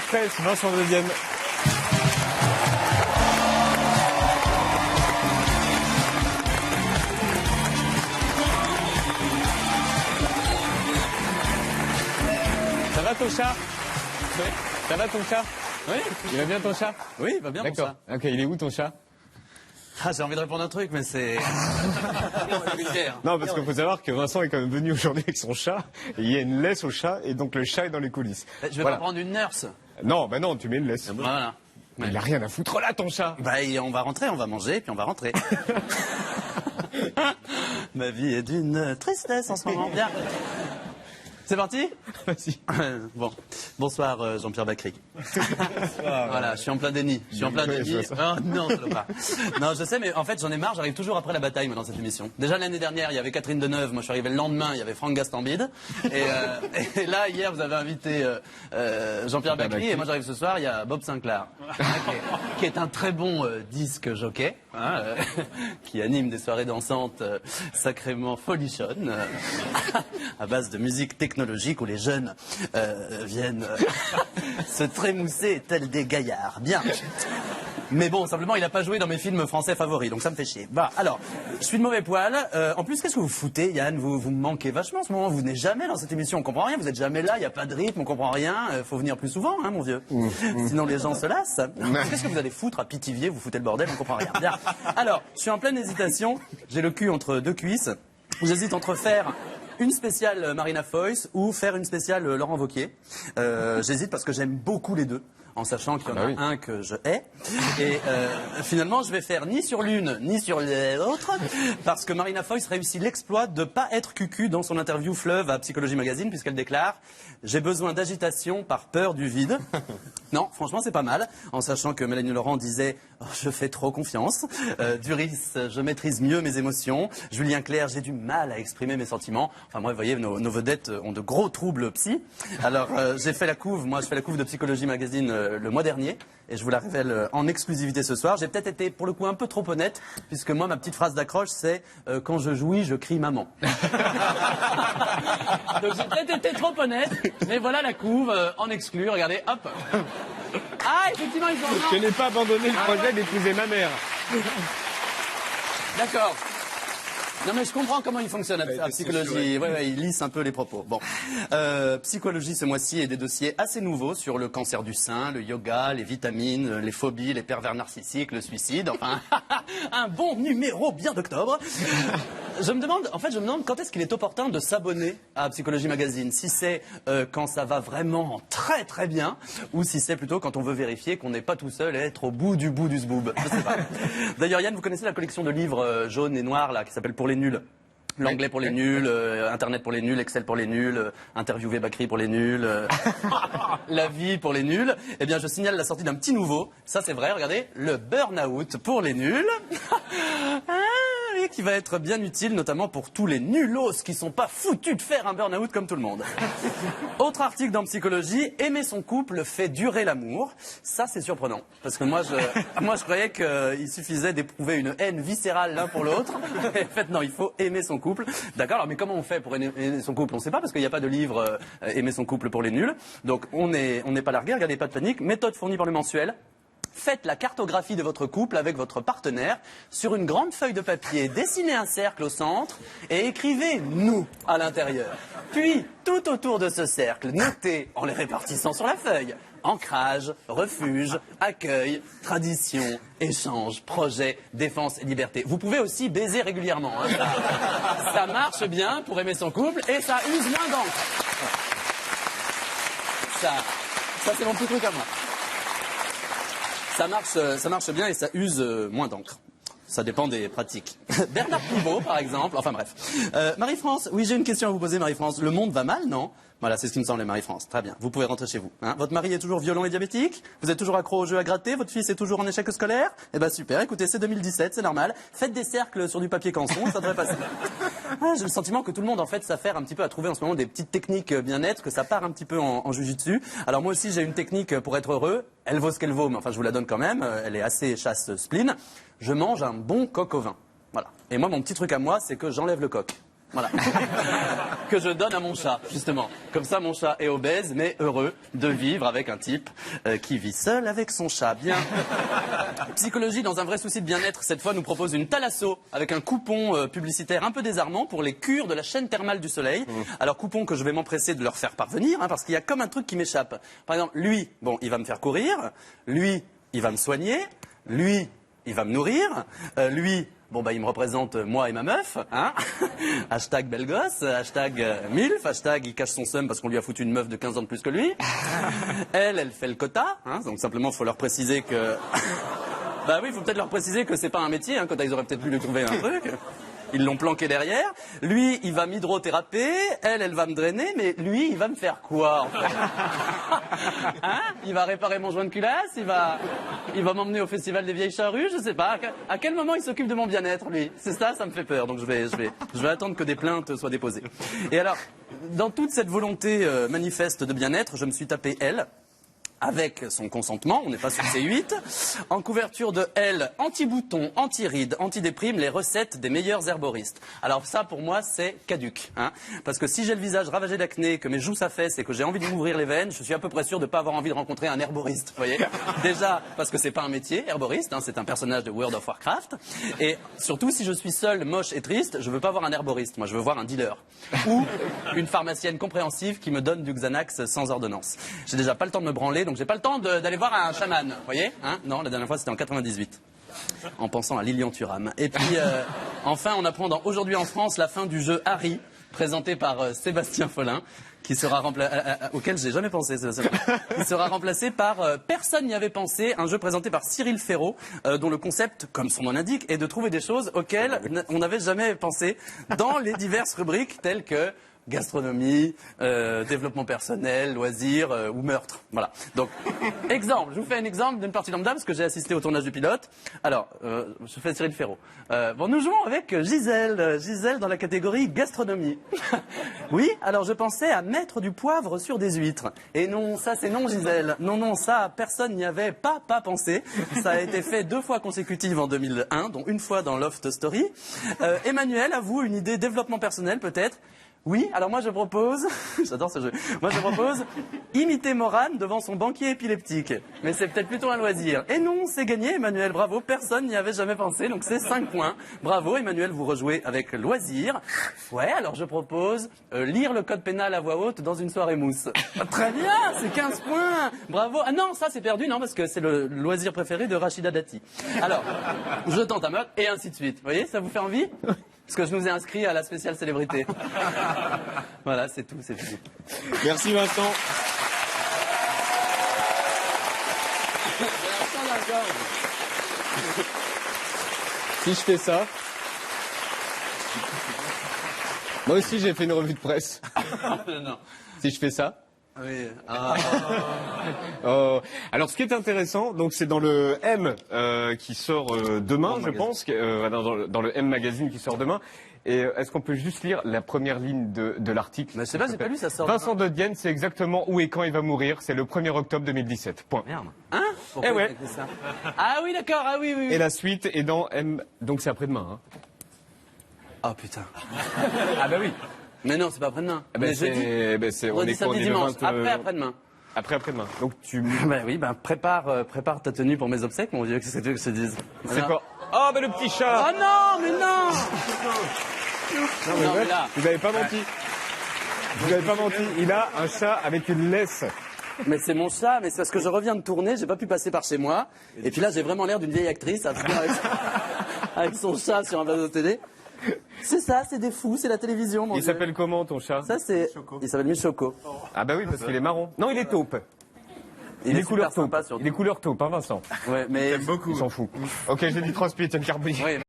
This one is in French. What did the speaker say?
presse, Vincent deuxième. Ça va ton chat? Oui. Ça va ton chat? Oui. Il va bien ton chat? Oui, il va bien. D'accord. Ok, il est où ton chat? Ah, j'ai envie de répondre un truc, mais c'est... Non, parce qu'il faut savoir que Vincent est quand même venu aujourd'hui avec son chat, et il y a une laisse au chat, et donc le chat est dans les coulisses. Je vais Voilà. pas prendre une nurse. Non, bah non, tu mets une laisse. Voilà. Mais il a rien à foutre là, ton chat. Bah, on va rentrer, on va manger, puis on va rentrer. Ma vie est d'une tristesse en ce moment. Bien. C'est parti? Vas-y. Bon. Bonsoir, Jean-Pierre Bacry. Voilà, je suis en plein déni. Je suis en plein déni. Oh non, ça va pas. Non, je sais, mais en fait, j'en ai marre. J'arrive toujours après la bataille, moi, dans cette émission. Déjà, l'année dernière, il y avait Catherine Deneuve. Moi, je suis arrivé le lendemain, il y avait Franck Gastambide. Et là, hier, vous avez invité Jean-Pierre Bacry. Et moi, j'arrive ce soir, il y a Bob Sinclair. Qui est un très bon disque jockey. Hein, qui anime des soirées dansantes sacrément folichonnes. À base de musique technologique où les jeunes viennent se trémousser tels des gaillards. Bien. Mais bon, simplement, il n'a pas joué dans mes films français favoris, donc ça me fait chier. Bah, alors, je suis de mauvais poil. En plus, qu'est-ce que vous foutez, Yann? Vous me manquez vachement en ce moment. Vous venez jamais dans cette émission, on comprend rien. Vous êtes jamais là, il n'y a pas de rythme, on comprend rien. Faut venir plus souvent, hein, mon vieux. Sinon, les gens se lassent. Qu'est-ce que vous allez foutre à Pithiviers? Vous foutez le bordel, on comprend rien. Bien. Alors, je suis en pleine hésitation. J'ai le cul entre deux cuisses. J'hésite entre faire une spéciale Marina Foïs ou faire une spéciale Laurent Wauquiez. J'hésite parce que j'aime beaucoup les deux, en sachant qu'il y en a un que je hais. Et finalement, je vais faire ni sur l'une ni sur l'autre, parce que Marina Foïs réussit l'exploit de pas être cucu dans son interview Fleuve à Psychologie Magazine, puisqu'elle déclare « J'ai besoin d'agitation par peur du vide ». Non, franchement, c'est pas mal, en sachant que Mélanie Laurent disait oh, « Je fais trop confiance ». Duris, je maîtrise mieux mes émotions. Julien Clerc, j'ai du mal à exprimer mes sentiments. Enfin, moi, vous voyez, nos vedettes ont de gros troubles psy. Alors, j'ai fait la couve, moi, je fais la couve de Psychologie Magazine le mois dernier, et je vous la révèle en exclusivité ce soir. J'ai peut-être été, pour le coup, un peu trop honnête, puisque moi, ma petite phrase d'accroche, c'est quand je jouis, je crie maman. Donc, j'ai peut-être été trop honnête, mais voilà la couve en exclu. Regardez, hop. Ah, effectivement, ils ont... Je n'ai pas abandonné le projet d'épouser ma mère. D'accord. Non mais je comprends comment il fonctionne la psychologie. Ouais, il lisse un peu les propos. Bon, psychologie ce mois-ci est des dossiers assez nouveaux sur le cancer du sein, le yoga, les vitamines, les phobies, les pervers narcissiques, le suicide. Enfin, un bon numéro bien d'octobre. Je me demande quand est-ce qu'il est opportun de s'abonner à Psychologie Magazine. Si c'est quand ça va vraiment très très bien, ou si c'est plutôt quand on veut vérifier qu'on n'est pas tout seul à être au bout du zboob. Je sais pas. D'ailleurs, Yann, vous connaissez la collection de livres jaunes et noirs là qui s'appelle Pour les nuls. L'anglais pour les nuls, Internet pour les nuls, Excel pour les nuls, interviewer Bacry pour les nuls, la vie pour les nuls. Eh bien, je signale la sortie d'un petit nouveau. Ça, c'est vrai, regardez, le burn-out pour les nuls. Et qui va être bien utile, notamment pour tous les nulos qui sont pas foutus de faire un burn-out comme tout le monde. Autre article dans Psychologie, aimer son couple fait durer l'amour. Ça, c'est surprenant. Parce que moi, je croyais qu'il suffisait d'éprouver une haine viscérale l'un pour l'autre. En fait, non, il faut aimer son couple. D'accord, alors mais comment on fait pour aimer son couple? On ne sait pas, parce qu'il n'y a pas de livre aimer son couple pour les nuls. Donc, on n'est pas largué, regardez, pas de panique. Méthode fournie par le mensuel. Faites la cartographie de votre couple avec votre partenaire sur une grande feuille de papier, dessinez un cercle au centre et écrivez « nous » à l'intérieur. Puis, tout autour de ce cercle, notez, en les répartissant sur la feuille, ancrage, refuge, accueil, tradition, échange, projet, défense et liberté. Vous pouvez aussi baiser régulièrement. Hein. Ça marche bien pour aimer son couple et ça use moins d'encre. Ça c'est mon petit truc à moi. Ça marche bien et ça use moins d'encre. Ça dépend des pratiques. Bernard Pivot, par exemple. Enfin bref. Marie-France, oui, j'ai une question à vous poser, Marie-France. Le monde va mal, non? Voilà, c'est ce qui me semblait, Marie-France. Très bien. Vous pouvez rentrer chez vous. Hein. Votre mari est toujours violent et diabétique? Vous êtes toujours accro aux jeux à gratter? Votre fils est toujours en échec scolaire? Eh ben super, écoutez, c'est 2017, c'est normal. Faites des cercles sur du papier canson, ça devrait passer. J'ai le sentiment que tout le monde, en fait, s'affaire un petit peu à trouver en ce moment des petites techniques bien-être, que ça part un petit peu en jujitsu. Alors moi aussi, j'ai une technique pour être heureux. Elle vaut ce qu'elle vaut, mais enfin, je vous la donne quand même. Elle est assez chasse-spleen. Je mange un bon coq au vin. Voilà. Et moi, mon petit truc à moi, c'est que j'enlève le coq. voilà, que je donne à mon chat, justement. Comme ça, mon chat est obèse, mais heureux de vivre avec un type qui vit seul avec son chat. Bien. Psychologie, dans un vrai souci de bien-être, cette fois nous propose une thalasso avec un coupon publicitaire un peu désarmant pour les cures de la chaîne thermale du soleil. Alors, coupon que je vais m'empresser de leur faire parvenir, hein, parce qu'il y a comme un truc qui m'échappe. Par exemple, lui, bon, il va me faire courir. Lui, il va me soigner. Lui, il va me nourrir. Lui, bon, bah, il me représente moi et ma meuf, hein. Hashtag belle gosse, hashtag MILF, hashtag il cache son seum parce qu'on lui a foutu une meuf de 15 ans de plus que lui. Elle fait le quota, hein. Donc simplement, il faut leur préciser que... Bah oui, il faut peut-être leur préciser que c'est pas un métier, hein. Quota, ils auraient peut-être pu lui trouver un truc. Ils l'ont planqué derrière. Lui, il va m'hydrothéraper. Elle va me drainer. Mais lui, il va me faire quoi, en fait? Hein? Il va réparer mon joint de culasse. Il va m'emmener au festival des vieilles charrues. Je sais pas. À quel moment il s'occupe de mon bien-être, lui? C'est ça me fait peur. Donc je vais attendre que des plaintes soient déposées. Et alors, dans toute cette volonté manifeste de bien-être, je me suis tapé elle. Avec son consentement, on n'est pas sur C8, en couverture de L, anti-bouton, anti-rides, anti-déprime, les recettes des meilleurs herboristes. Alors ça, pour moi, c'est caduc, hein, parce que si j'ai le visage ravagé d'acné, que mes joues s'affaissent et que j'ai envie de m'ouvrir les veines, je suis à peu près sûr de ne pas avoir envie de rencontrer un herboriste, vous voyez. Déjà, parce que c'est pas un métier, herboriste, hein, c'est un personnage de World of Warcraft, et surtout, si je suis seul, moche et triste, je veux pas voir un herboriste, moi je veux voir un dealer, ou une pharmacienne compréhensive qui me donne du Xanax sans ordonnance. J'ai déjà pas le temps de me branler, donc j'ai pas le temps d'aller voir un chaman, vous voyez, hein? Non, la dernière fois c'était en 98, en pensant à Lilian Thuram. Et puis, enfin, on apprend aujourd'hui en France la fin du jeu Harry, présenté par Sébastien Follin, qui sera auquel j'ai jamais pensé, qui sera remplacé par Personne n'y avait pensé, un jeu présenté par Cyril Ferraud, dont le concept, comme son nom l'indique, est de trouver des choses auxquelles on n'avait jamais pensé dans les diverses rubriques telles que gastronomie, développement personnel, loisirs ou meurtre. Voilà. Donc, exemple. Je vous fais un exemple d'une partie lambda parce que j'ai assisté au tournage du pilote. Alors, je fais Cyril Ferraud. Bon, nous jouons avec Gisèle. Gisèle dans la catégorie gastronomie. Oui, alors je pensais à mettre du poivre sur des huîtres. Et non, ça c'est non, Gisèle. Non, ça, personne n'y avait pas pensé. Ça a été fait 2 fois consécutives en 2001, dont une fois dans Loft Story. Emmanuel, à vous, une idée développement personnel peut-être? Oui, alors moi je propose, j'adore ce jeu, moi je propose imiter Morane devant son banquier épileptique. Mais c'est peut-être plutôt un loisir. Et non, c'est gagné Emmanuel, bravo, personne n'y avait jamais pensé, donc c'est 5 points. Bravo Emmanuel, vous rejouez avec loisir. Ouais, alors je propose lire le code pénal à voix haute dans une soirée mousse. Très bien, c'est 15 points, bravo. Ah non, ça c'est perdu, non, parce que c'est le loisir préféré de Rachida Dati. Alors, je tente à meurtre, et ainsi de suite. Vous voyez, ça vous fait envie ? Parce que je nous ai inscrits à la spéciale célébrité. Voilà, c'est tout, c'est fini. Merci Vincent. Si je fais ça... Moi aussi j'ai fait une revue de presse. Non. Si je fais ça... Oui. Alors, ce qui est intéressant, donc c'est dans le M qui sort demain, je pense, dans le M Magazine qui sort demain. Et est-ce qu'on peut juste lire la première ligne de l'article? Mais je sais pas, j'ai pas lu, ça sort. Vincent de Dienne, c'est exactement où et quand il va mourir. C'est le 1er octobre 2017. Point. Merde. Hein? Pourquoi Eh ouais. ça Ah oui, d'accord. Ah oui. Et la suite est dans M. Donc c'est après-demain. Hein. Oh putain. Ah bah oui. Mais non, c'est pas après-demain. On est samedi, dimanche. Après-demain. Après-demain. Donc tu... prépare ta tenue pour mes obsèques, mon vieux. Qu'est-ce que tu veux que je te dise? C'est quoi? Oh, le petit chat! Oh non, mais non! Non, mais là... Vous n'avez pas menti. Vous n'avez pas menti. Il a un chat avec une laisse. Mais c'est mon chat, mais c'est parce que je reviens de tourner, j'ai pas pu passer par chez moi. Et puis là, j'ai vraiment l'air d'une vieille actrice avec son chat sur un plateau de télé. C'est ça, c'est des fous, c'est la télévision, mon Il s'appelle comment, ton chat? Ça, c'est... Il s'appelle Michoco. Ah bah oui, parce qu'il est marron. Non, il est taupe. Il est couleur taupe. Il est couleur taupe, hein, Vincent? Ouais, mais... Il s'en fout. Ok, j'ai dit transpi, tiens, carbone.